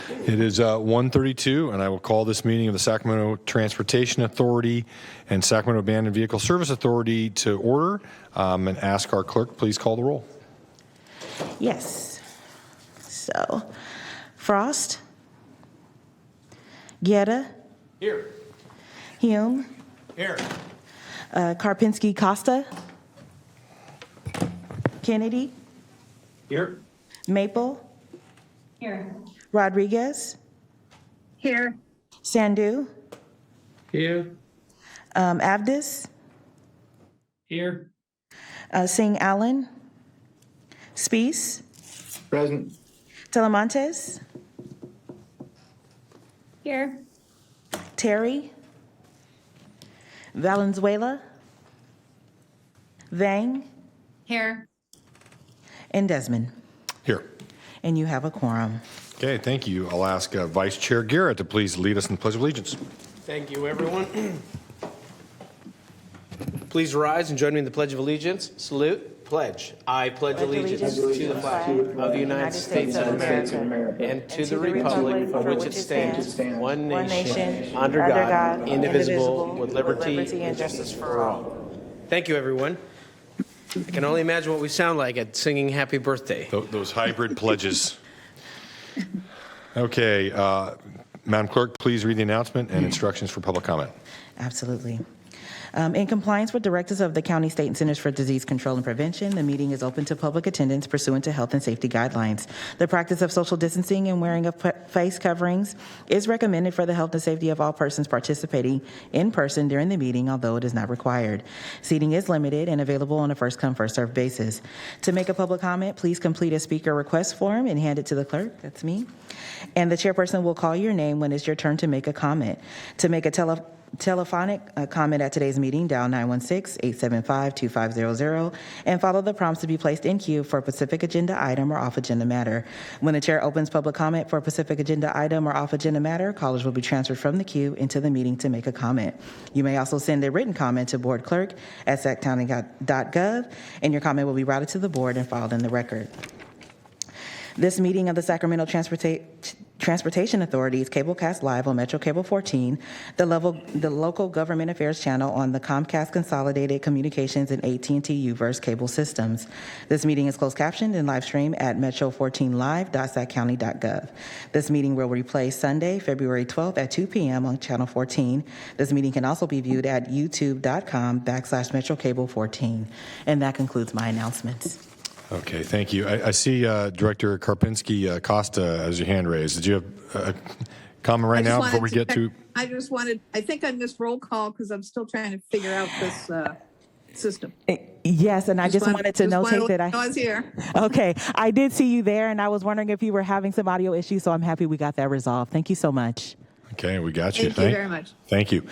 It is 1:32, and I will call this meeting of the Sacramento Transportation Authority and Sacramento Abandoned Vehicle Service Authority to order, and ask our clerk, please call the roll. Yes. So, Frost. Guerra. Here. Hume. Here. Karpinski Costa. Kennedy. Here. Maple. Here. Rodriguez. Here. Sandu. Here. Avdis. Here. Singh Allen. Speece. Present. Telemontes. Here. Terry. Valenzuela. Vang. Here. And Desmond. Here. And you have a quorum. Okay, thank you. I'll ask Vice Chair Garrett to please lead us in the Pledge of Allegiance. Thank you, everyone. Please rise and join me in the Pledge of Allegiance. Salute. Pledge. I pledge allegiance to the flag of the United States of America and to the republic for which it stands, one nation, under God, indivisible, with liberty and justice for all. Thank you, everyone. I can only imagine what we sound like at singing Happy Birthday. Those hybrid pledges. Okay, Madam Clerk, please read the announcement and instructions for public comment. Absolutely. In compliance with directives of the County, State, and Centers for Disease Control and Prevention, the meeting is open to public attendance pursuant to health and safety guidelines. The practice of social distancing and wearing of face coverings is recommended for the health and safety of all persons participating in person during the meeting, although it is not required. Seating is limited and available on a first-come, first-served basis. To make a public comment, please complete a speaker request form and hand it to the clerk, that's me, and the chairperson will call your name when it's your turn to make a comment. To make a telephonic comment at today's meeting, dial 916-875-2500 and follow the prompts to be placed in queue for a specific agenda item or off-agenda matter. When the chair opens public comment for a specific agenda item or off-agenda matter, callers will be transferred from the queue into the meeting to make a comment. You may also send a written comment to board clerk at saccounty.gov, and your comment will be routed to the board and filed in the record. This meeting of the Sacramento Transportation Authority is cablecast live on Metro Cable 14, the local government affairs channel on the Comcast Consolidated Communications and AT&T Uverse cable systems. This meeting is closed captioned and live streamed at metro14live.saccounty.gov. This meeting will replay Sunday, February 12th at 2 p.m. on Channel 14. This meeting can also be viewed at youtube.com/Metro Cable 14. And that concludes my announcements. Okay, thank you. I see Director Karpinski Costa as your hand raised. Did you have a comment right now before we get to? I think I missed roll call because I'm still trying to figure out this system. Yes, and I just wanted to notate that I was here. Okay, I did see you there, and I was wondering if you were having some audio issues, so I'm happy we got that resolved. Thank you so much. Okay, we got you. Thank you very much. Thank you.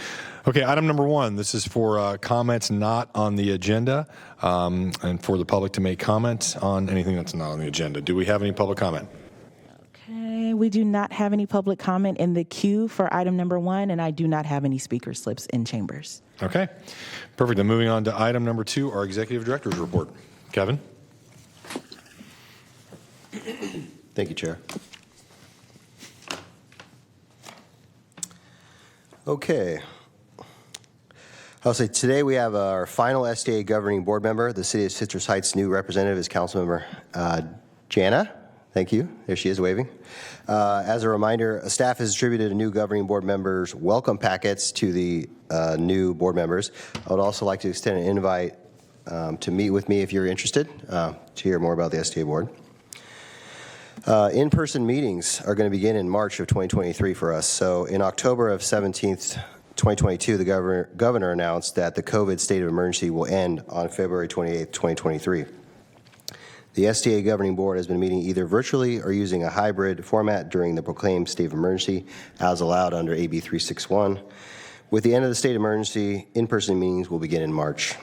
Okay, item number 1. This is for comments not on the agenda, and for the public to make comments on anything that's not on the agenda. Do we have any public comment? Okay, we do not have any public comment in the queue for item number 1, and I do not have any speaker slips in chambers. Okay, perfect. Then moving on to item number 2, our executive director's report. Kevin? Thank you, Chair. Okay. I'll say today we have our final SDA governing board member. The City of Citrus Heights' new representative is Councilmember Jana. Thank you. There she is waving. As a reminder, staff has distributed a new governing board members' welcome packets to the new board members. I would also like to extend an invite to meet with me if you're interested to hear more about the SDA board. In-person meetings are going to begin in March of 2023 for us. So in October of 17th, 2022, the governor announced that the COVID state of emergency will end on February 28th, 2023. The SDA governing board has been meeting either virtually or using a hybrid format during the proclaimed state of emergency as allowed under AB 361. With the end of the state of emergency, in-person meetings will begin in March.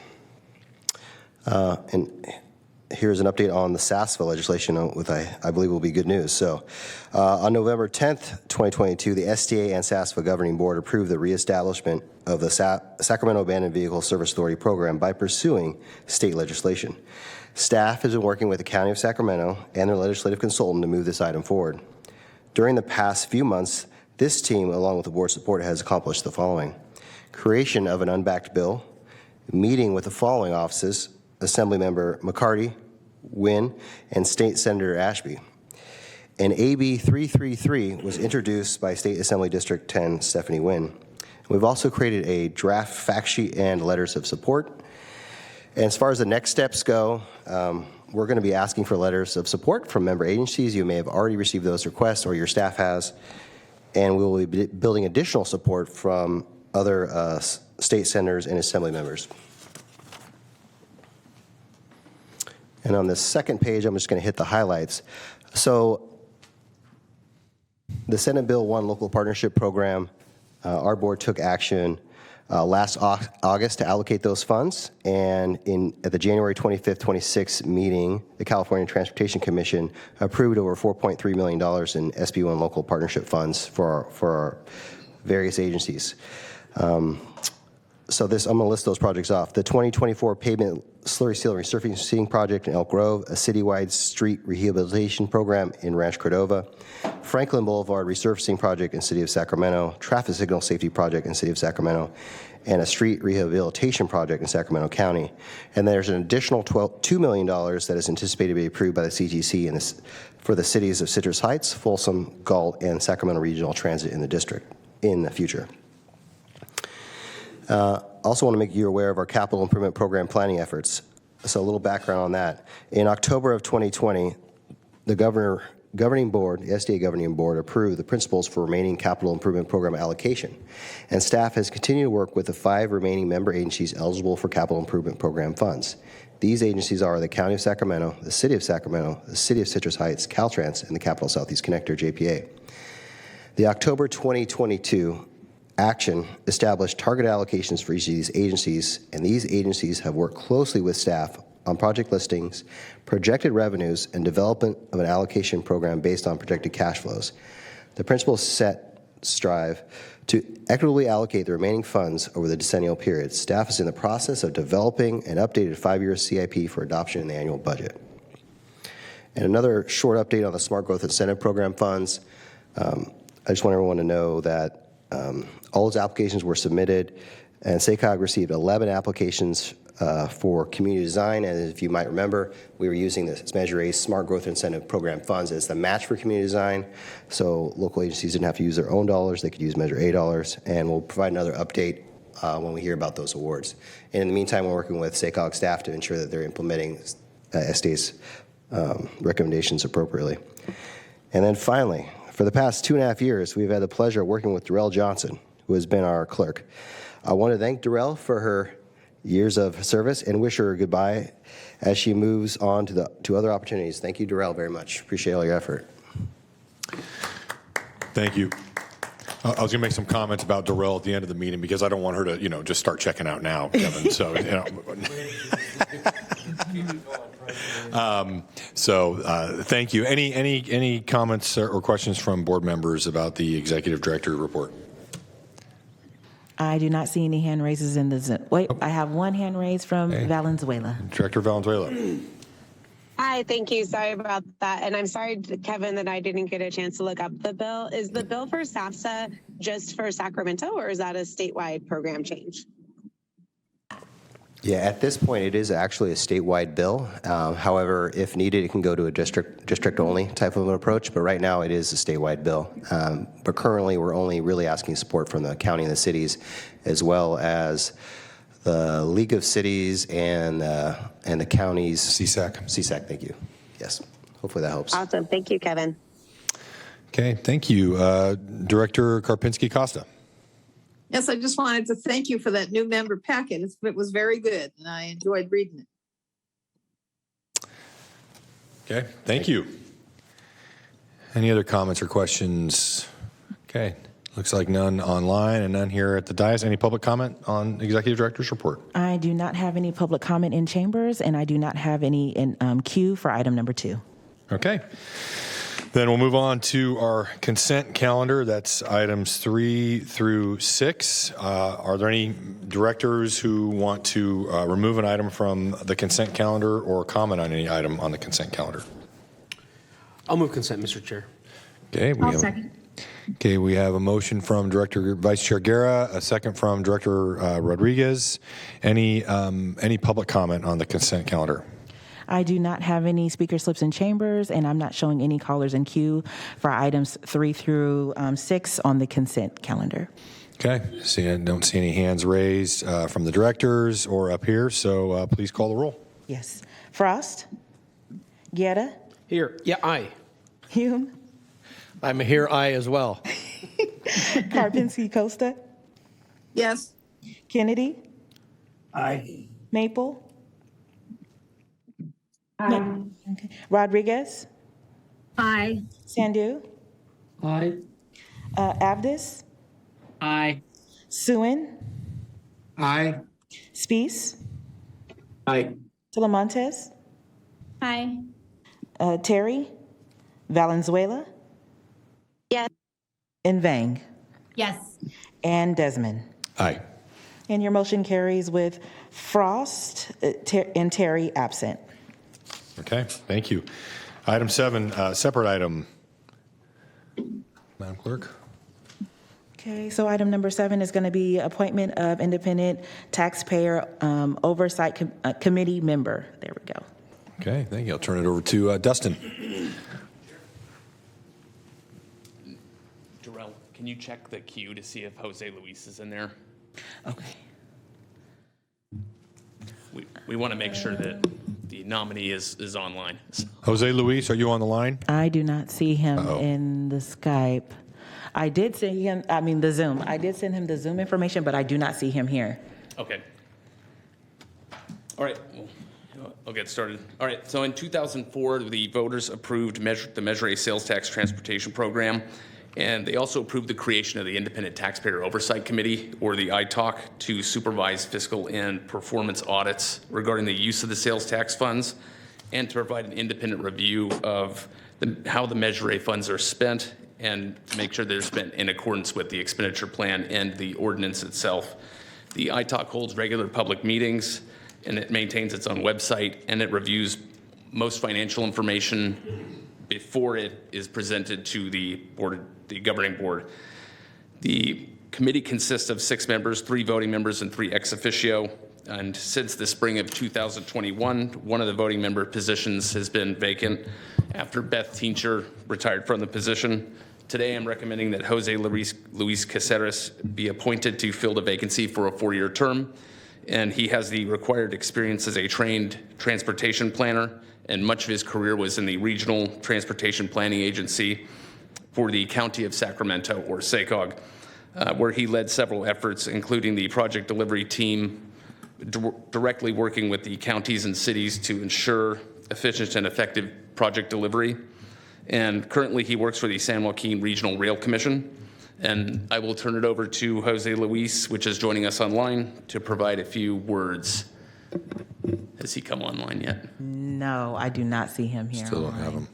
And here's an update on the SASVA legislation, with I believe will be good news. So on November 10th, 2022, the SDA and SASVA governing board approved the reestablishment of the Sacramento Abandoned Vehicle Service Authority program by pursuing state legislation. Staff has been working with the County of Sacramento and their legislative consultant to move this item forward. During the past few months, this team, along with the board support, has accomplished the following: creation of an unbacked bill, meeting with the following offices: Assemblymember McCarty, Wynn, and State Senator Ashby. And AB 333 was introduced by State Assembly District 10 Stephanie Wynn. We've also created a draft fact sheet and letters of support. And as far as the next steps go, we're going to be asking for letters of support from member agencies. You may have already received those requests, or your staff has. And we will be building additional support from other state senators and assembly members. And on the second page, I'm just going to hit the highlights. So the Senate Bill 1 Local Partnership Program, our board took action last August to allocate those funds, and at the January 25th, 26th meeting, the California Transportation Commission approved over $4.3 million in SB1 local partnership funds for our various agencies. So I'm going to list those projects off. The 2024 pavement slurry seal resurfacing project in Elk Grove, a citywide street rehabilitation program in Ranch Cordova, Franklin Boulevard resurfacing project in City of Sacramento, traffic signal safety project in City of Sacramento, and a street rehabilitation project in Sacramento County. And there's an additional $2 million that is anticipated to be approved by the CTC for the cities of Citrus Heights, Folsom, Galt, and Sacramento Regional Transit in the district in the future. Also want to make you aware of our capital improvement program planning efforts. So a little background on that. In October of 2020, the governing board, the SDA governing board, approved the principles for remaining capital improvement program allocation. And staff has continued to work with the 5 remaining member agencies eligible for capital improvement program funds. These agencies are the County of Sacramento, the City of Sacramento, the City of Citrus Heights, Caltrans, and the Capital Southeast Connector, JPA. The October 2022 action established target allocations for each of these agencies, and these agencies have worked closely with staff on project listings, projected revenues, and development of an allocation program based on projected cash flows. The principals strive to equitably allocate the remaining funds over the decennial period. Staff is in the process of developing an updated 5-year CIP for adoption in the annual budget. And another short update on the Smart Growth Incentive Program funds. I just want everyone to know that all those applications were submitted, and SACOG received 11 applications for community design. And if you might remember, we were using this Measure A Smart Growth Incentive Program funds as the match for community design. So local agencies didn't have to use their own dollars. They could use Measure A dollars. And we'll provide another update when we hear about those awards. And in the meantime, we're working with SACOG staff to ensure that they're implementing SDA's recommendations appropriately. And then finally, for the past 2.5 years, we've had the pleasure of working with Darrell Johnson, who has been our clerk. I want to thank Darrell for her years of service and wish her goodbye as she moves on to other opportunities. Thank you, Darrell, very much. Appreciate all your effort. Thank you. I was going to make some comments about Darrell at the end of the meeting because I don't want her to, just start checking out now, Kevin. So, thank you. Any comments or questions from board members about the executive director report? I do not see any hand raises in the Zoom. Wait, I have one hand raised from Valenzuela. Director Valenzuela. Hi, thank you. Sorry about that. And I'm sorry, Kevin, that I didn't get a chance to look up the bill. Is the bill for SAFSA just for Sacramento, or is that a statewide program change? Yeah, at this point, it is actually a statewide bill. However, if needed, it can go to a district-only type of an approach. But right now, it is a statewide bill. But currently, we're only really asking support from the county and the cities, as well as the League of Cities and the counties. CSAC. CSAC, thank you. Yes, hopefully that helps. Awesome. Thank you, Kevin. Okay, thank you. Director Karpinski-Costa. Yes, I just wanted to thank you for that new member packet. It was very good, and I enjoyed reading it. Okay, thank you. Any other comments or questions? Okay, looks like none online and none here at the dais. Any public comment on Executive Director's report? I do not have any public comment in chambers, and I do not have any in queue for item number 2. Okay. Then we'll move on to our consent calendar. That's items 3 through 6. Are there any directors who want to remove an item from the consent calendar or comment on any item on the consent calendar? I'll move consent, Mr. Chair. Okay, I'll second. Okay, we have a motion from Director Vice Chair Guerra, a second from Director Rodriguez. Any public comment on the consent calendar? I do not have any speaker slips in chambers, and I'm not showing any callers in queue for items 3 through 6 on the consent calendar. Okay, don't see any hands raised from the directors or up here, so please call the roll. Yes. Frost? Guerra? Here. Yeah, aye. Hume? I'm here, aye, as well. Karpinski Costa? Yes. Kennedy? Aye. Maple? Aye. Okay. Rodriguez? Aye. Sandu? Aye. Avdis? Aye. Suen? Aye. Spees? Aye. Talamontes? Aye. Terry? Valenzuela? Yes. And Vang? Yes. And Desmond? Aye. And your motion carries with Frost and Terry absent. Okay, thank you. Item 7, separate item. Madam Clerk? Okay, so item number 7 is going to be appointment of independent taxpayer oversight committee member. There we go. Okay, thank you. I'll turn it over to Dustin. Darrell, can you check the queue to see if Jose Luis is in there? Okay. We want to make sure that the nominee is online. Jose Luis, are you on the line? I do not see him Uh-oh. in the Skype. The Zoom. I did send him the Zoom information, but I do not see him here. Okay. All right, well, I'll get started. All right, so in 2004, the voters approved the Measure A sales tax transportation program, and they also approved the creation of the Independent Taxpayer Oversight Committee, or the ITOC, to supervise fiscal and performance audits regarding the use of the sales tax funds and to provide an independent review of how the Measure A funds are spent and to make sure they're spent in accordance with the expenditure plan and the ordinance itself. The ITOC holds regular public meetings, and it maintains its own website, and it reviews most financial information before it is presented to the governing board. The committee consists of 6 members, 3 voting members and 3 ex officio. And since the spring of 2021, one of the voting member positions has been vacant after Beth Teencher retired from the position. Today, I'm recommending that Jose Luis Caceres be appointed to fill the vacancy for a 4-year term. And he has the required experience as a trained transportation planner, and much of his career was in the Regional Transportation Planning Agency for the County of Sacramento, or SACOG, where he led several efforts, including the project delivery team, directly working with the counties and cities to ensure efficient and effective project delivery. And currently he works for the San Joaquin Regional Rail Commission. And I will turn it over to Jose Luis, which is joining us online, to provide a few words. Has he come online yet? No, I do not see him here. Still don't have him.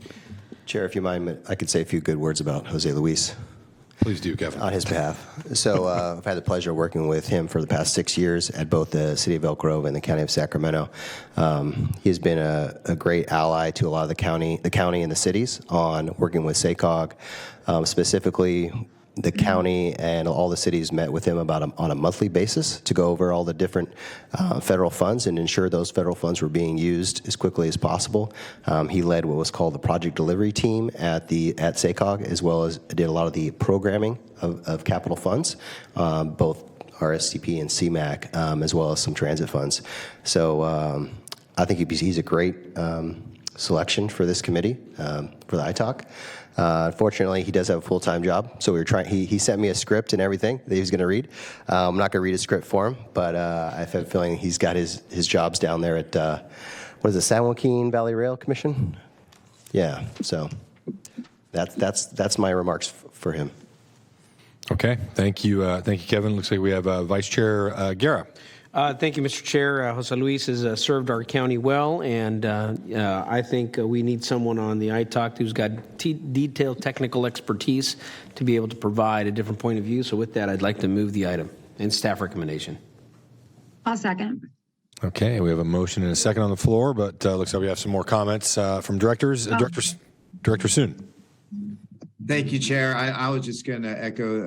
Chair, if you mind, I could say a few good words about Jose Luis Please do, Kevin. on his behalf. So I've had the pleasure of working with him for the past 6 years at both the City of Elk Grove and the County of Sacramento. He's been a great ally to a lot of the county and the cities on working with SACOG. Specifically, the county and all the cities met with him on a monthly basis to go over all the different federal funds and ensure those federal funds were being used as quickly as possible. He led what was called the project delivery team at SACOG, as well as did a lot of the programming of capital funds, both RSCP and CMAC, as well as some transit funds. So I think he's a great selection for this committee, for the ITOC. Unfortunately, he does have a full-time job, so we were trying. He sent me a script and everything that he was going to read. I'm not going to read a script for him, but I have a feeling he's got his jobs down there at what is it, San Joaquin Valley Rail Commission? Yeah. So that's my remarks for him. Okay, thank you, Kevin. Looks like we have Vice Chair Guerra. Thank you, Mr. Chair. Jose Luis has served our county well, and I think we need someone on the ITOC who's got detailed technical expertise to be able to provide a different point of view. So with that, I'd like to move the item and staff recommendation. I'll second. Okay, we have a motion and a second on the floor, but looks like we have some more comments from directors. Director Soon. Thank you, Chair. I was just going to echo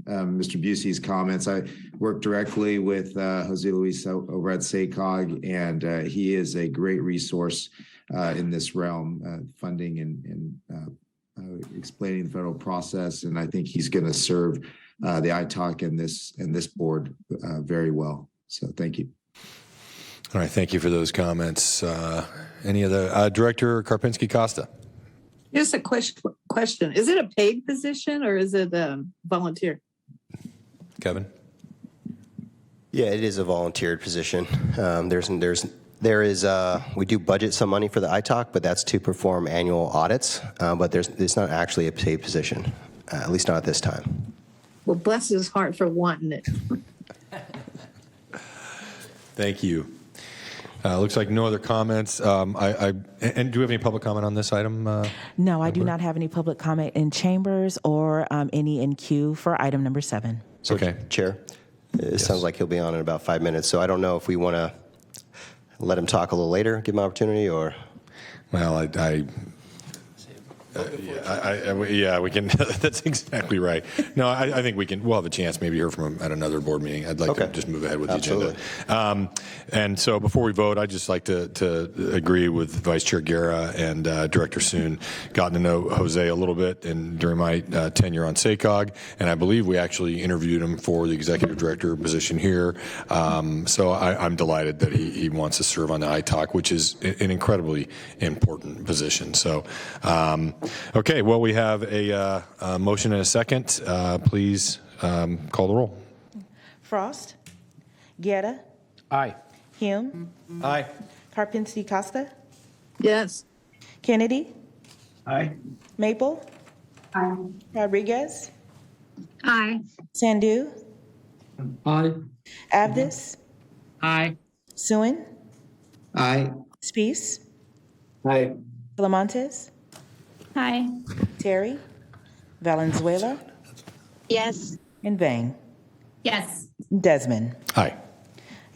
Mr. Busey's comments. I work directly with Jose Luis over at SACOG, and he is a great resource in this realm, funding and explaining the federal process. And I think he's going to serve the ITAC and this board very well. So thank you. All right, thank you for those comments. Any other Director Karpinski-Costa? Just a question. Is it a paid position or is it volunteer? Kevin? Yeah, it is a volunteered position. We do budget some money for the ITAC, but that's to perform annual audits. But it's not actually a paid position, at least not at this time. Well, bless his heart for wanting it. Thank you. Looks like no other comments. And do we have any public comment on this item? No, I do not have any public comment in chambers or any in queue for item number 7. So, Okay. Chair, it sounds like he'll be on in about 5 minutes. So I don't know if we want to let him talk a little later, give him an opportunity, or. Well, yeah, we can. That's exactly right. No, I think we'll have a chance maybe hear from him at another board meeting. I'd like to just move ahead with the agenda. And so before we vote, I'd just like to agree with Vice Chair Guerra and Director Soon. Gotten to know Jose a little bit during my tenure on SACOG, and I believe we actually interviewed him for the executive director position here. So I'm delighted that he wants to serve on the ITAC, which is an incredibly important position. So. Okay, well, we have a motion and a second. Please call the roll. Frost? Guerra? Aye. Hume? Aye. Karpinski-Costa? Yes. Kennedy? Aye. Maple? Aye. Rodriguez? Aye. Sandu? Aye. Abdus? Aye. Suen? Aye. Spees? Aye. Talamontes? Aye. Terry? Valenzuela? Yes. And Vang? Yes. Desmond? Aye.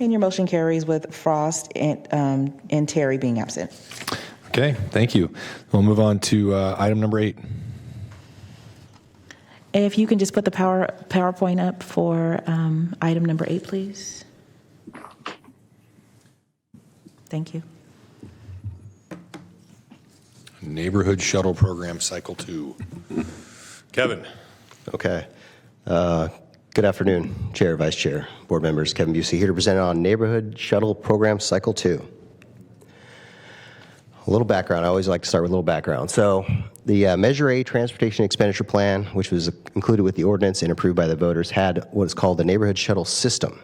And your motion carries with Frost and Terry being absent. Okay, thank you. We'll move on to item number 8. If you can just put the PowerPoint up for item number 8, please. Thank you. Neighborhood Shuttle Program Cycle 2. Kevin. Okay. Good afternoon, Chair, Vice Chair, board members. Kevin Busey here to present on Neighborhood Shuttle Program Cycle 2. A little background. I always like to start with a little background. So the Measure A Transportation Expenditure Plan, which was included with the ordinance and approved by the voters, had what is called the Neighborhood Shuttle System.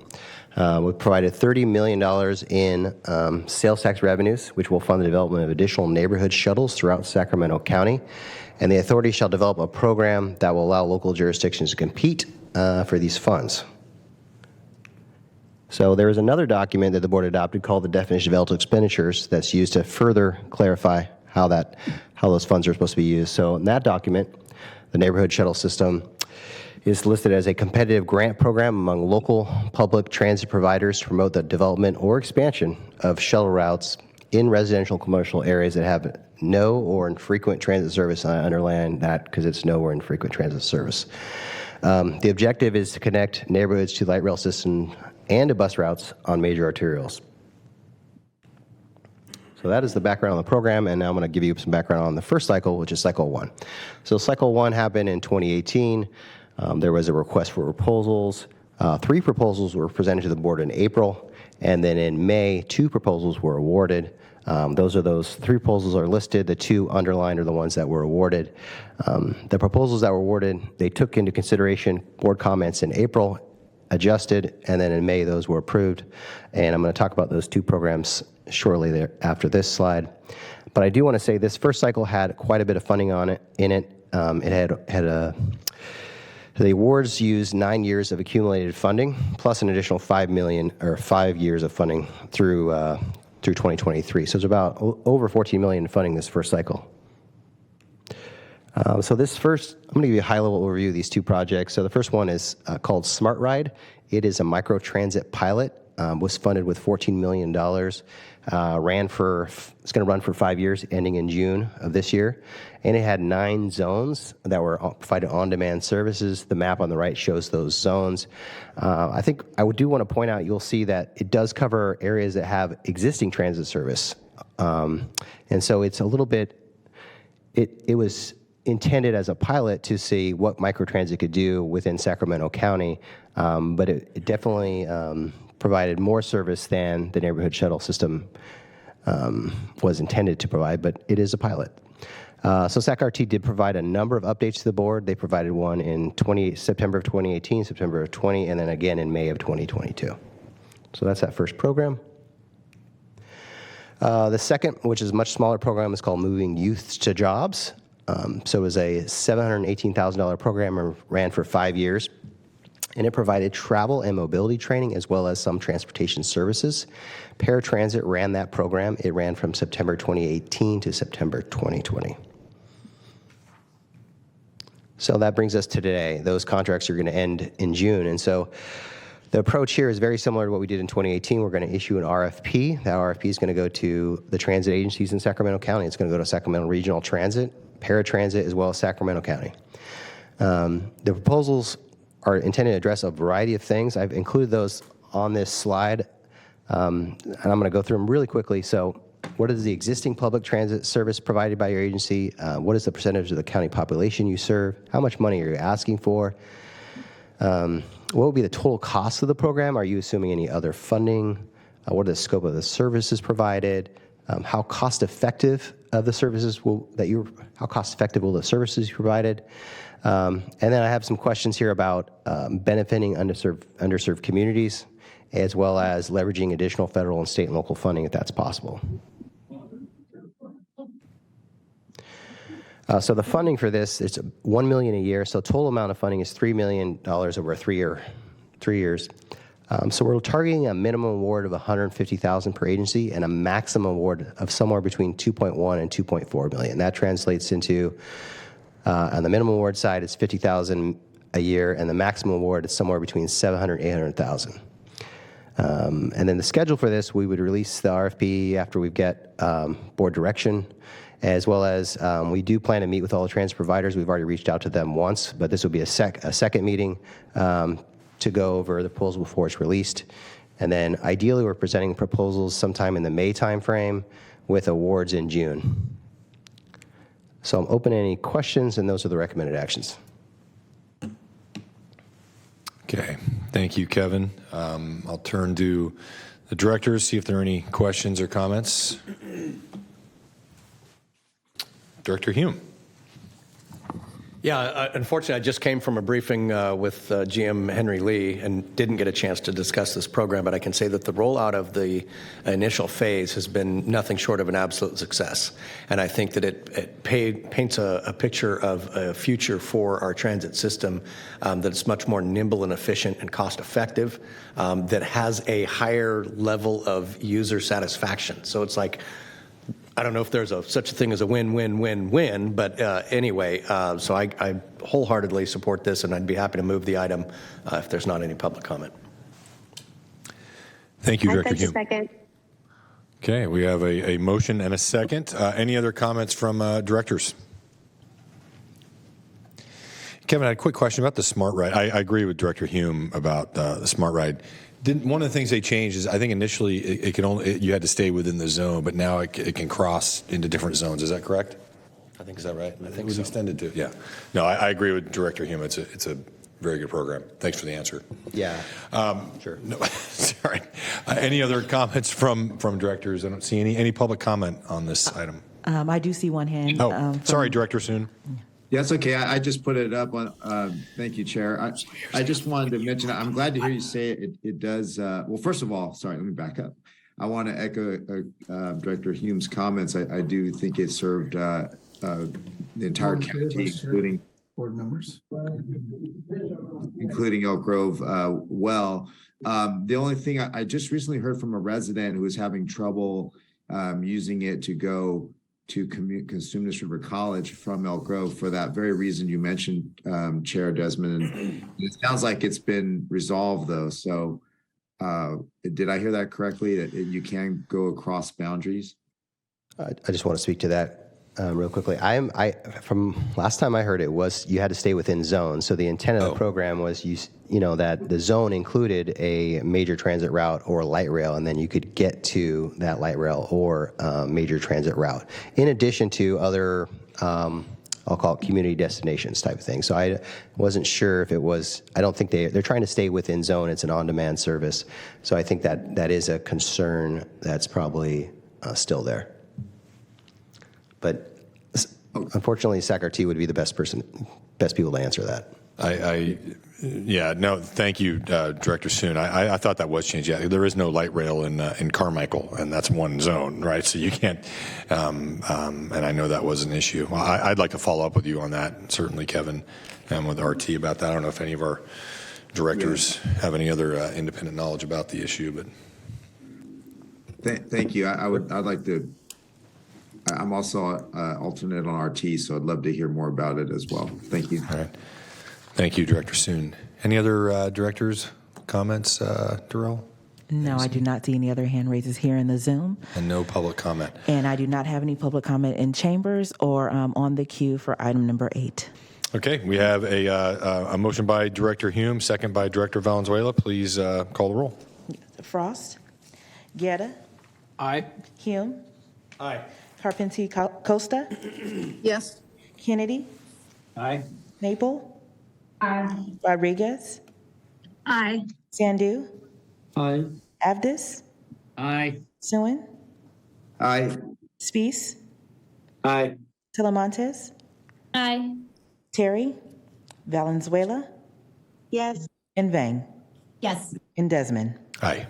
We provided $30 million in sales tax revenues, which will fund the development of additional neighborhood shuttles throughout Sacramento County. And the authority shall develop a program that will allow local jurisdictions to compete for these funds. So there is another document that the board adopted called the Definition of Eligible Expenditures that's used to further clarify how those funds are supposed to be used. So in that document, the Neighborhood Shuttle System is listed as a competitive grant program among local public transit providers to promote the development or expansion of shuttle routes in residential commercial areas that have no or infrequent transit service. I underline that because it's no or infrequent transit service. The objective is to connect neighborhoods to light rail systems and to bus routes on major arterials. So that is the background on the program, and now I'm going to give you some background on the first cycle, which is Cycle 1. So Cycle 1 happened in 2018. There was a request for proposals. 3 proposals were presented to the board in April, and then in May, 2 proposals were awarded. Those 3 proposals are listed. The 2 underlined are the ones that were awarded. The proposals that were awarded, they took into consideration board comments in April, adjusted, and then in May those were approved. And I'm going to talk about those 2 programs shortly there after this slide. But I do want to say this first cycle had quite a bit of funding in it. It had the awards used 9 years of accumulated funding, plus an additional $5 million or 5 years of funding through 2023. So it's about over $14 million in funding this first cycle. So this first, I'm going to give you a high-level overview of these 2 projects. So the first one is called Smart Ride. It is a microtransit pilot was funded with $14 million. It's going to run for 5 years, ending in June of this year. And it had 9 zones that were provided on-demand services. The map on the right shows those zones. I think I do want to point out, you'll see that it does cover areas that have existing transit service. And so it's a little bit, it was intended as a pilot to see what microtransit could do within Sacramento County, but it definitely provided more service than the neighborhood shuttle system was intended to provide, but it is a pilot. So SAC-RT did provide a number of updates to the board. They provided one in September of 2018, September of 20, and then again in May of 2022. So that's that first program. The second, which is a much smaller program, is called Moving Youth to Jobs. So it was a $718,000 program and ran for 5 years. And it provided travel and mobility training as well as some transportation services. Paratransit ran that program. It ran from September 2018 to September 2020. So that brings us to today. Those contracts are going to end in June. And so the approach here is very similar to what we did in 2018. We're going to issue an RFP. That RFP is going to go to the transit agencies in Sacramento County. It's going to go to Sacramento Regional Transit, Paratransit, as well as Sacramento County. The proposals are intended to address a variety of things. I've included those on this slide, and I'm going to go through them really quickly. So what is the existing public transit service provided by your agency? What is the percentage of the county population you serve? How much money are you asking for? What would be the total cost of the program? Are you assuming any other funding? What are the scope of the services provided? How cost effective of the services how cost effective will the services be provided? And then I have some questions here about benefiting underserved communities, as well as leveraging additional federal and state and local funding if that's possible. So the funding for this, it's $1 million a year. So total amount of funding is $3 million over 3 years. So we're targeting a minimum award of $150,000 per agency and a maximum award of somewhere between 2.1 and 2.4 million. That translates into on the minimum award side, it's $50,000 a year, and the maximum award is somewhere between $700,000 and $800,000. And then the schedule for this, we would release the RFP after we get board direction, as well as we do plan to meet with all the transit providers. We've already reached out to them once, but this will be a second meeting to go over the proposal before it's released. And then ideally, we're presenting proposals sometime in the May timeframe with awards in June. So I'm open to any questions, and those are the recommended actions. Okay, thank you, Kevin. I'll turn to the directors, see if there are any questions or comments. Director Hume. Yeah, unfortunately, I just came from a briefing with GM Henry Lee and didn't get a chance to discuss this program, but I can say that the rollout of the initial phase has been nothing short of an absolute success. And I think that it paints a picture of a future for our transit system that is much more nimble and efficient and cost effective, that has a higher level of user satisfaction. So it's like, I don't know if there's such a thing as a win-win-win-win, but anyway, so I wholeheartedly support this, and I'd be happy to move the item if there's not any public comment. Thank you, Director Hume. Second. Okay, we have a motion and a second. Any other comments from directors? Kevin, I had a quick question about the Smart Ride. I agree with Director Hume about the Smart Ride. One of the things they changed is I think initially it could only you had to stay within the zone, but now it can cross into different zones. Is that correct? I think Is that right? I think it was so. extended to. Yeah. No, I agree with Director Hume. It's a very good program. Thanks for the answer. Yeah. Sure. No, sorry. Any other comments from directors? I don't see any public comment on this item. I do see one hand. Sorry, Director Soon. Yeah, it's okay. I just put it up on, thank you, Chair. I just wanted to mention, I'm glad to hear you say it does, well, first of all, sorry, let me back up. I want to echo Director Hume's comments. I do think it served the entire county, including board members, including Elk Grove, well. The only thing I just recently heard from a resident who was having trouble using it to go to Consumnes River College from Elk Grove for that very reason you mentioned, Chair Desmond. And it sounds like it's been resolved, though. So Did I hear that correctly, that you can go across boundaries? I just want to speak to that real quickly. From last time I heard it was you had to stay within zones. So the intent of the program was that the zone included a major transit route or light rail, and then you could get to that light rail or major transit route. In addition to other, I'll call it community destinations type of thing. So I wasn't sure if it was. I don't think they're trying to stay within zone. It's an on-demand service. So I think that is a concern that's probably still there. But unfortunately, SACRT would be the best people to answer that. Thank you, Director Soon. I thought that was changed. Yeah, there is no light rail in Carmichael, and that's one zone, right? So you can't, and I know that was an issue. Well, I'd like to follow up with you on that, certainly, Kevin, and with RT about that. I don't know if any of our directors have any other independent knowledge about the issue, but. Thank you. I'd like to. I'm also alternate on RT, so I'd love to hear more about it as well. Thank you. All right. Thank you, Director Soon. Any other directors' comments, Darrell? No, I do not see any other hand raises here in the Zoom. And no public comment. And I do not have any public comment in chambers or on the queue for item number 8. Okay, we have a motion by Director Hume, second by Director Valenzuela. Please call the roll. Frost. Guerra. Aye. Hume. Aye. Carpenti Costa. Yes. Kennedy. Aye. Maple. Aye. Rodriguez. Aye. Sandu. Aye. Avdis. Aye. Suen. Aye. Spees. Aye. Telemontes. Aye. Terry. Valenzuela. Yes. And Vang. Yes. And Desmond. Aye.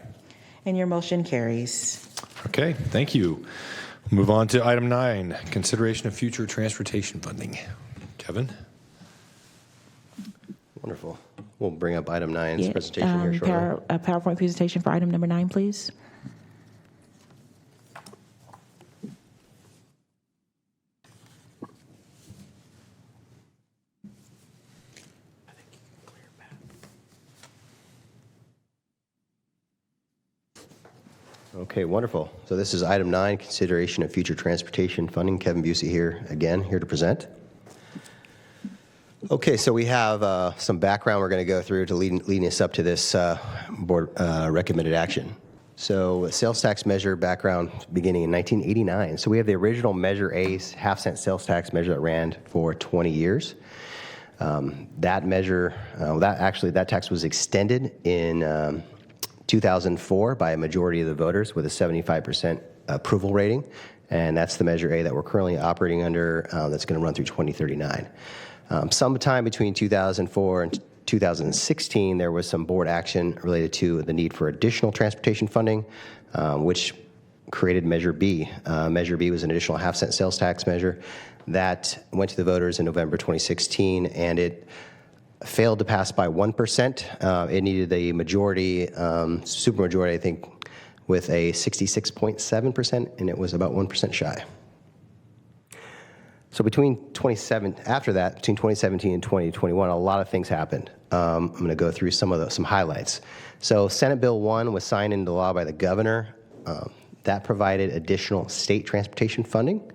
And your motion carries. Okay, thank you. Move on to item 9, consideration of future transportation funding. Kevin? Wonderful. We'll bring up item 9's presentation here shortly. A PowerPoint presentation for item number 9, please. Okay, wonderful. So this is item 9, consideration of future transportation funding. Kevin Busey here to present. Okay, so we have some background we're going to go through to leading us up to this board recommended action. So sales tax measure background beginning in 1989. So we have the original Measure A half-cent sales tax measure that ran for 20 years. That measure, that tax was extended in 2004 by a majority of the voters with a 75% approval rating, and that's the Measure A that we're currently operating under that's going to run through 2039. Sometime between 2004 and 2016, there was some board action related to the need for additional transportation funding, which created Measure B. Measure B was an additional half-cent sales tax measure that went to the voters in November 2016, and it failed to pass by 1%. It needed a majority, supermajority, I think, with a 66.7%, and it was about 1% shy. So between 2017 and 2021, a lot of things happened. I'm going to go through some highlights. So Senate Bill 1 was signed into law by the governor. That provided additional state transportation funding.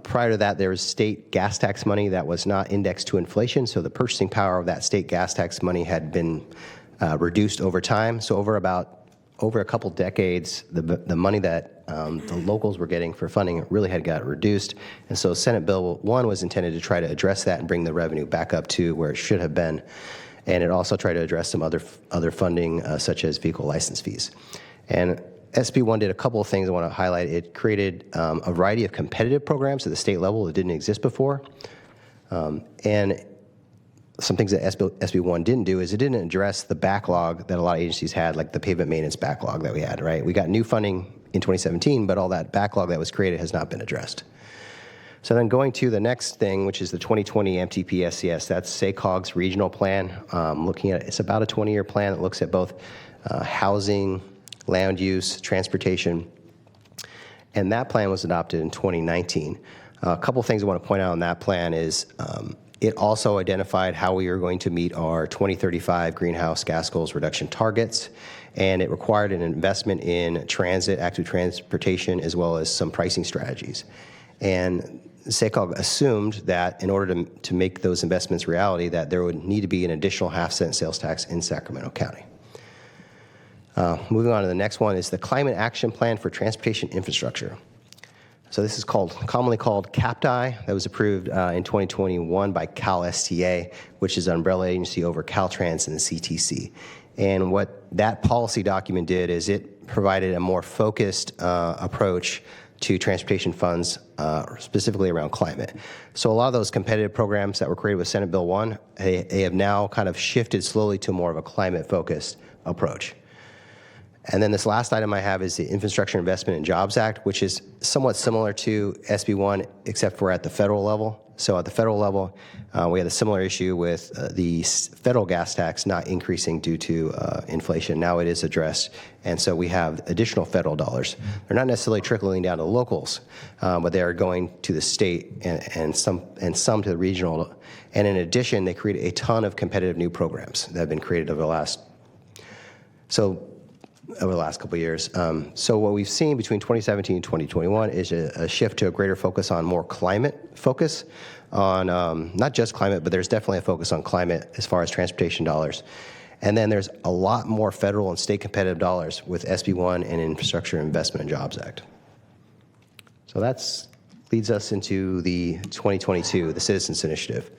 Prior to that, there was state gas tax money that was not indexed to inflation, so the purchasing power of that state gas tax money had been reduced over time. So over a couple decades, the money that the locals were getting for funding really had got reduced. And so Senate Bill 1 was intended to try to address that and bring the revenue back up to where it should have been. And it also tried to address some other funding, such as vehicle license fees. And SB 1 did a couple of things I want to highlight. It created a variety of competitive programs at the state level that didn't exist before. And some things that SB 1 didn't do is it didn't address the backlog that a lot of agencies had, like the pavement maintenance backlog that we had, right? We got new funding in 2017, but all that backlog that was created has not been addressed. So then going to the next thing, which is the 2020 MTP SCS, that's SACOG's regional plan. Looking at it's about a 20-year plan that looks at both housing, land use, transportation, and that plan was adopted in 2019. A couple things I want to point out on that plan is It also identified how we are going to meet our 2035 greenhouse gas goals reduction targets, and it required an investment in transit, active transportation, as well as some pricing strategies. And SACOG assumed that in order to make those investments reality, that there would need to be an additional half-cent sales tax in Sacramento County. Moving on to the next one is the Climate Action Plan for Transportation Infrastructure. So this is commonly called CAPTI. That was approved in 2021 by CalSTA, which is an umbrella agency over Caltrans and the CTC. And what that policy document did is it provided a more focused approach to transportation funds, specifically around climate. So a lot of those competitive programs that were created with Senate Bill 1, they have now kind of shifted slowly to more of a climate-focused approach. And then this last item I have is the Infrastructure Investment and Jobs Act, which is somewhat similar to SB 1, except for at the federal level. So at the federal level, we had a similar issue with the federal gas tax not increasing due to inflation. Now it is addressed, and so we have additional federal dollars. They're not necessarily trickling down to locals, but they are going to the state and some to the regional. And in addition, they create a ton of competitive new programs that have been created over the last couple of years. So what we've seen between 2017 and 2021 is a shift to a greater focus on more climate focus on not just climate, but there's definitely a focus on climate as far as transportation dollars. And then there's a lot more federal and state competitive dollars with SB 1 and Infrastructure Investment and Jobs Act. So that leads us into the 2022, the Citizens Initiative.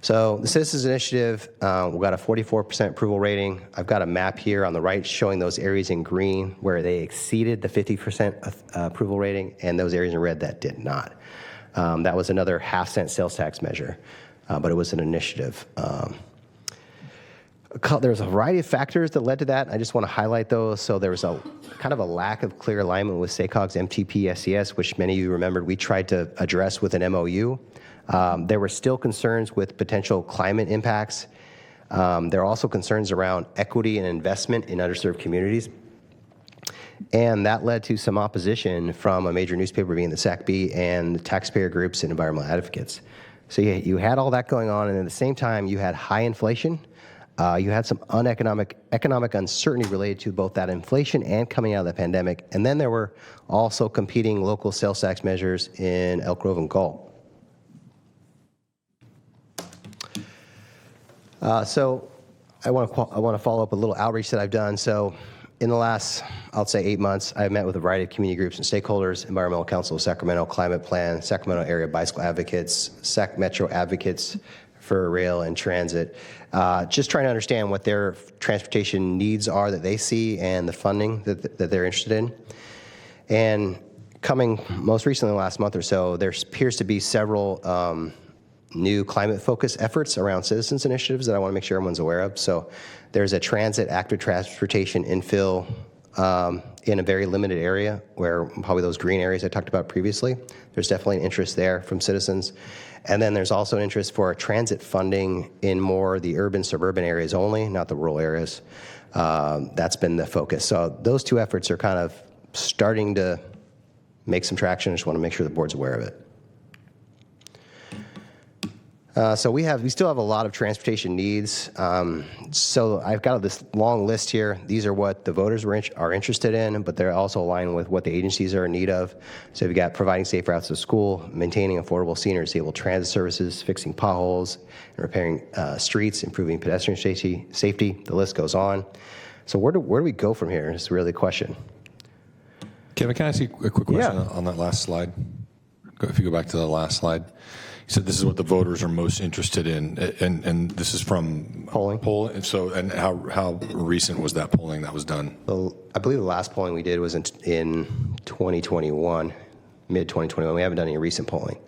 So the Citizens Initiative, we've got a 44% approval rating. I've got a map here on the right showing those areas in green where they exceeded the 50% approval rating, and those areas in red that did not. That was another half-cent sales tax measure, but it was an initiative. There's a variety of factors that led to that. I just want to highlight those. So there was a kind of a lack of clear alignment with SACOG's MTP SES, which many of you remembered we tried to address with an MOU. There were still concerns with potential climate impacts. There are also concerns around equity and investment in underserved communities. And that led to some opposition from a major newspaper being the SACB and the taxpayer groups and environmental advocates. So you had all that going on, and at the same time, you had high inflation. You had some economic uncertainty related to both that inflation and coming out of the pandemic. And then there were also competing local sales tax measures in Elk Grove and Galt. So I want to follow up a little outreach that I've done. So in the last, I'll say 8 months, I've met with a variety of community groups and stakeholders, Environmental Council of Sacramento, Climate Plan, Sacramento Area Bicycle Advocates, Sac Metro Advocates for Rail and Transit, just trying to understand what their transportation needs are that they see and the funding that they're interested in. And coming most recently in the last month or so, there appears to be several new climate-focused efforts around citizens initiatives that I want to make sure everyone's aware of. So there's a transit active transportation infill in a very limited area where probably those green areas I talked about previously. There's definitely an interest there from citizens. And then there's also an interest for transit funding in more the urban, suburban areas only, not the rural areas. That's been the focus. So those two efforts are kind of starting to make some traction. I just want to make sure the board's aware of it. So we still have a lot of transportation needs. So I've got this long list here. These are what the voters are interested in, but they're also aligned with what the agencies are in need of. So you've got providing safe routes to school, maintaining affordable senior disabled transit services, fixing potholes, and repairing streets, improving pedestrian safety. The list goes on. So where do we go from here? Is really the question. Kevin, can I ask you a quick question on that last slide? If you go back to the last slide. You said this is what the voters are most interested in, and this is from polling. So, and how recent was that polling that was done? Well, I believe the last polling we did was in 2021, mid 2021. We haven't done any recent polling.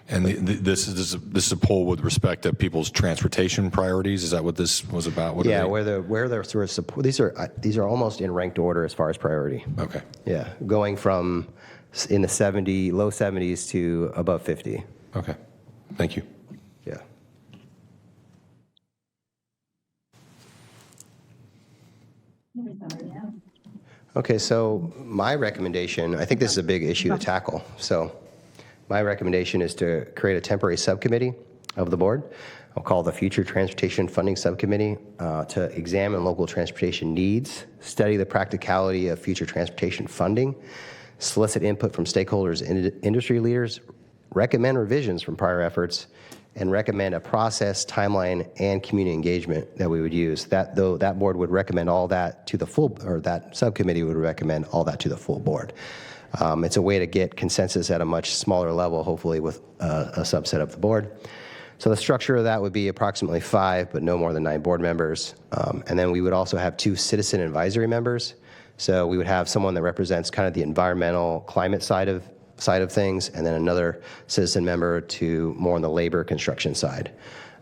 And this is a poll with respect to people's transportation priorities. Is that what this was about? Yeah, where they're sort of support. These are almost in ranked order as far as priority. Okay. Yeah, going from in the low 70s to above 50. Okay. Thank you. Yeah. Okay, so my recommendation, I think this is a big issue to tackle. So my recommendation is to create a temporary subcommittee of the board. I'll call the Future Transportation Funding Subcommittee to examine local transportation needs, study the practicality of future transportation funding, solicit input from stakeholders and industry leaders, recommend revisions from prior efforts, and recommend a process, timeline, and community engagement that we would use. That board would recommend all that to the full, or that subcommittee would recommend all that to the full board. It's a way to get consensus at a much smaller level, hopefully with a subset of the board. So the structure of that would be approximately 5, but no more than 9 board members. And then we would also have 2 citizen advisory members. So we would have someone that represents kind of the environmental climate side of things, and then another citizen member to more on the labor construction side.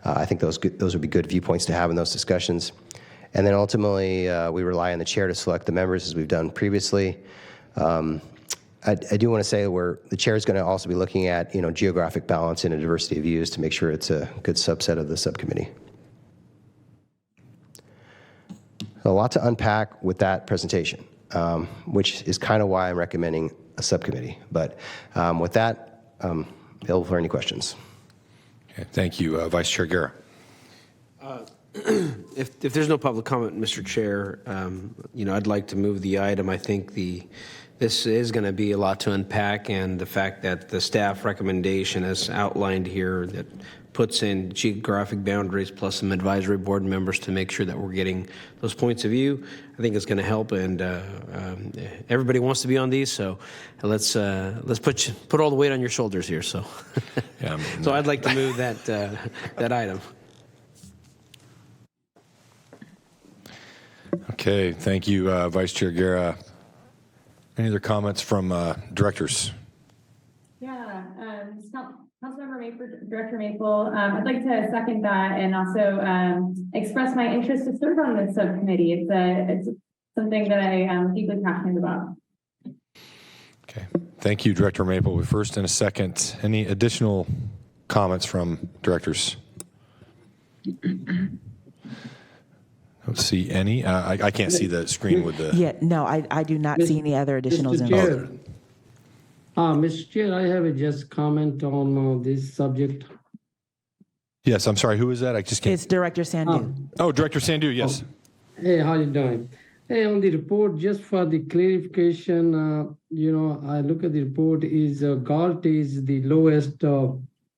I think those would be good viewpoints to have in those discussions. And then ultimately, we rely on the chair to select the members as we've done previously. I do want to say the chair is going to also be looking at geographic balance and a diversity of views to make sure it's a good subset of the subcommittee. A lot to unpack with that presentation, which is kind of why I'm recommending a subcommittee. But with that, available for any questions. Okay, thank you. Vice Chair Guerra. If there's no public comment, Mr. Chair, I'd like to move the item. I think this is going to be a lot to unpack, and the fact that the staff recommendation is outlined here that puts in geographic boundaries plus some advisory board members to make sure that we're getting those points of view, I think it's going to help, and everybody wants to be on these, so let's put all the weight on your shoulders here. So, Yeah, so I'd like to move that item. Okay, thank you, Vice Chair Guerra. Any other comments from directors? Yeah, Councilmember Director Maple, I'd like to second that and also express my interest to serve on this subcommittee. It's something that I am deeply passionate about. Okay, thank you, Director Maple. With first and a second, any additional comments from directors? Don't see any. I can't see the screen with the. Yeah, no, I do not see any other additionals Mr. involved. Chair, Mr. Chair, I have a just comment on this subject. Yes, I'm sorry. Who is that? I just can't. It's Director Sandu. Oh, Director Sandu. Yes. Hey, how you doing? Hey, on the report, just for the clarification, I look at the report, GALT is the lowest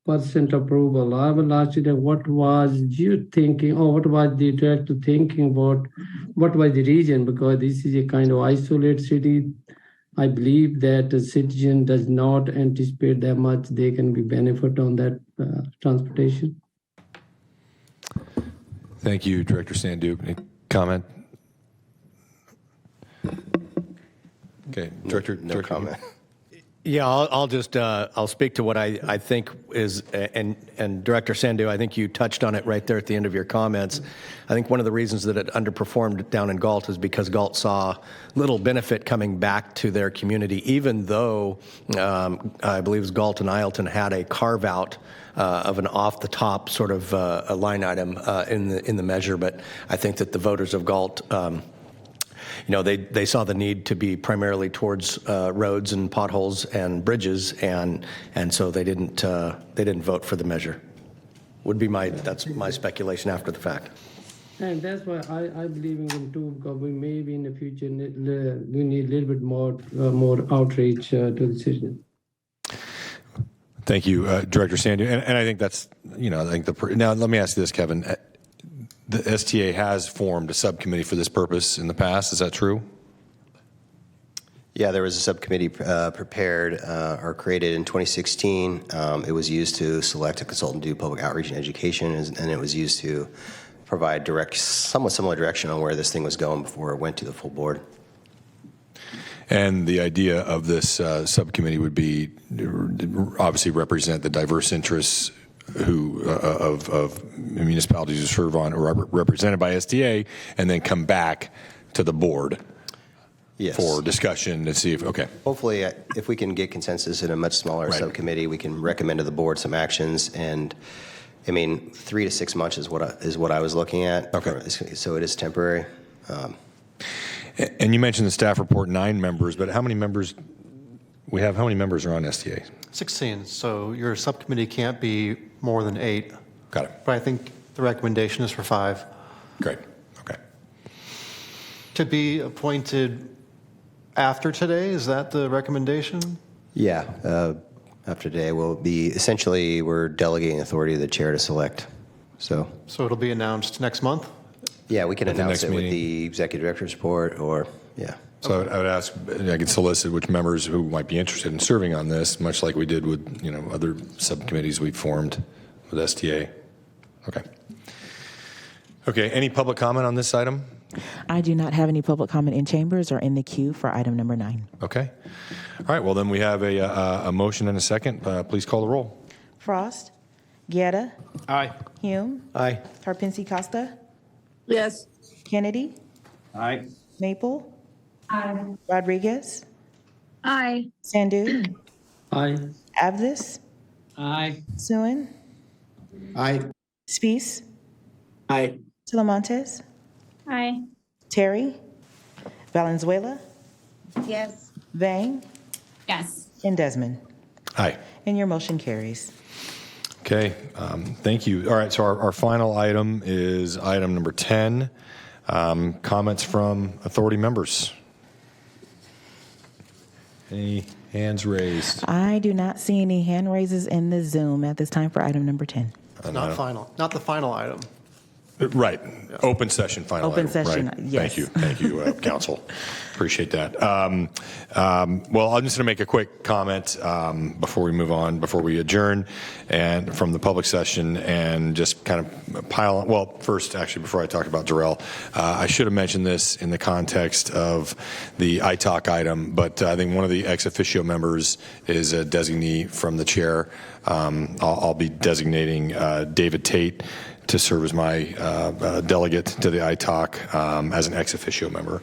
percent approval. I will ask you that what was you thinking, or what was the director thinking about, what was the reason? Because this is a kind of isolated city. I believe that a citizen does not anticipate that much they can be benefit on that transportation. Thank you, Director Sandu. Any comment? Okay, Director. No comment. Yeah, I'll speak to what I think is, and Director Sandu, I think you touched on it right there at the end of your comments. I think one of the reasons that it underperformed down in Galt is because Galt saw little benefit coming back to their community, even though I believe it was Galt and Ileton had a carve out of an off the top sort of a line item in the measure. But I think that the voters of Galt, they saw the need to be primarily towards roads and potholes and bridges, and so they didn't vote for the measure. That's my speculation after the fact. And that's why I believe in too, because we maybe in the future we need a little bit more outreach to the citizen. Thank you, Director Sandu. And I think that's, now let me ask you this, Kevin. The STA has formed a subcommittee for this purpose in the past. Is that true? Yeah, there was a subcommittee prepared or created in 2016. It was used to select a consultant to do public outreach and education, and it was used to provide somewhat similar direction on where this thing was going before it went to the full board. And the idea of this subcommittee would be obviously represent the diverse interests of municipalities who serve on or represented by STA, and then come back to the board for discussion to see if, okay. Hopefully, if we can get consensus in a much smaller subcommittee, we can recommend to the board some actions. And I mean, 3 to 6 months is what I was looking at. Okay. So it is temporary. And you mentioned the staff report 9 members, but how many members are on STA? 16. So your subcommittee can't be more than 8 Got it. But I think the recommendation is for 5. Great. Okay. To be appointed after today, is that the recommendation? Yeah, after today, we're delegating authority to the chair to select. So it'll be announced next month? yeah, we can At the announce next it with meeting. the executive director's report or, yeah. So I would ask, I could solicit which members who might be interested in serving on this, much like we did with, other subcommittees we formed with STA. Okay. Okay, any public comment on this item? I do not have any public comment in chambers or in the queue for item number 9. Okay. All right, well, then we have a motion and a second. Please call the roll. Frost, Guerra, Aye. Hume, Aye. Karpinski Costa, Yes. Kennedy, Aye. Maple, Aye. Rodriguez, Aye. Sandu, Aye. Abdus, Aye. Suen, Aye. Spies, Aye. Talamontes, Aye. Terry, Valenzuela, Yes. Vang, Yes. and Desmond. Aye. And your motion carries. Okay, thank you. All right, so our final item is item number 10, comments from authority members. Any hands raised? I do not see any hand raises in the Zoom at this time for item number 10. Not final, not the final item. Right. Open session final Open item, session, right. yes. Thank you, council. Appreciate that. Well, I'm just going to make a quick comment before we move on, before we adjourn, and from the public session, and just kind of pile on. Well, first, actually, before I talk about Jarrell, I should have mentioned this in the context of the ITALC item, but I think one of the ex officio members is a designee from the chair. I'll be designating David Tate to serve as my delegate to the ITALC as an ex officio member.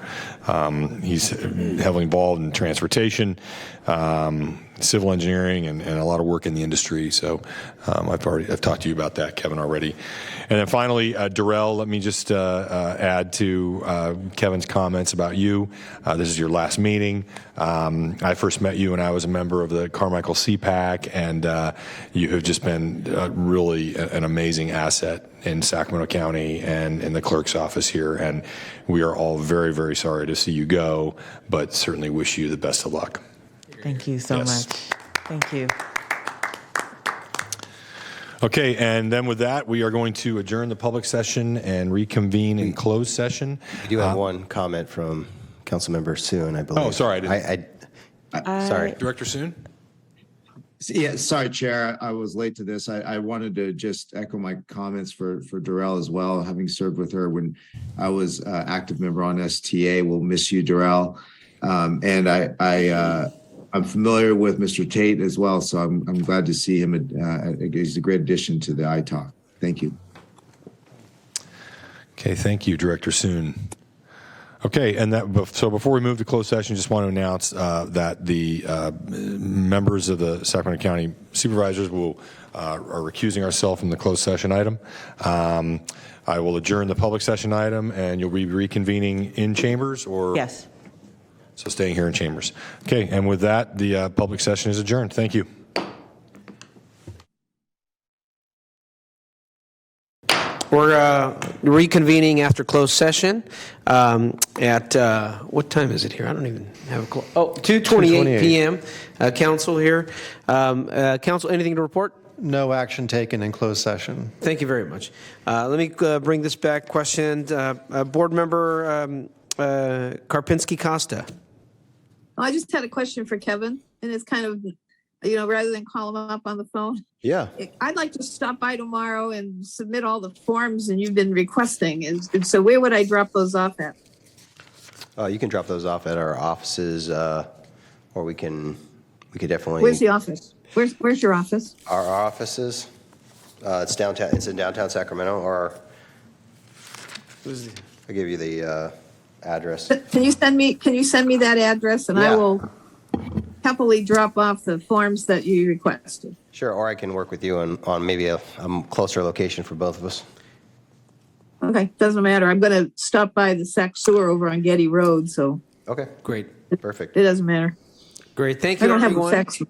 He's heavily involved in transportation, civil engineering, and a lot of work in the industry. So I've talked to you about that, Kevin, already. And then finally, Darrell, let me just add to Kevin's comments about you. This is your last meeting. I first met you when I was a member of the Carmichael CPAC, and you have just been really an amazing asset in Sacramento County and in the clerk's office here. And we are all very, very sorry to see you go, but certainly wish you the best of luck. Thank you so Yes. much. Thank you. Okay, and then with that, we are going to adjourn the public session and reconvene in closed session. We do have one comment from Councilmember Soon, I believe. Oh, sorry, I didn't. Sorry. Director Soon? Yeah, sorry, Chair. I was late to this. I wanted to just echo my comments for Darrell as well, having served with her when I was active member on STA. We'll miss you, Darrell. And I'm familiar with Mr. Tate as well, so I'm glad to see him. He's a great addition to the ITALC. Thank you. Okay, thank you, Director Soon. Okay, and so before we move to closed session, just want to announce that the members of the Sacramento County Supervisors are recusing ourselves from the closed session item. I will adjourn the public session item, and you'll be reconvening in chambers, or Yes. So staying here in chambers. Okay, and with that, the public session is adjourned. Thank you. We're reconvening after closed session at, what time is it here? I don't even have a clock. Oh, 2:28 p.m. Council here. Council, anything to report? No action taken in closed session. Thank you very much. Let me bring this back. Question. Board member Karpinski Costa. I just had a question for Kevin, and it's kind of, rather than call him up on the phone. Yeah. I'd like to stop by tomorrow and submit all the forms and you've been requesting. And so where would I drop those off at? You can drop those off at our offices, or we could definitely. Where's the office? Where's your office? Our offices. It's downtown. It's in downtown Sacramento. Or I'll give you the address. Can you send me that address, and Yeah. I will happily drop off the forms that you requested. Sure, or I can work with you on maybe a closer location for both of us. Okay, doesn't matter. I'm going to stop by the Sac Sewer over on Getty Road, so Okay, Great. perfect. it doesn't matter. Great. Thank I you, don't have a everyone. Sac.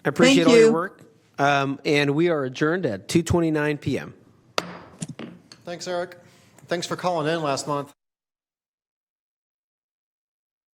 I appreciate Thank all your you. work. And we are adjourned at 2:29 p.m. Thanks, Eric. Thanks for calling in last month.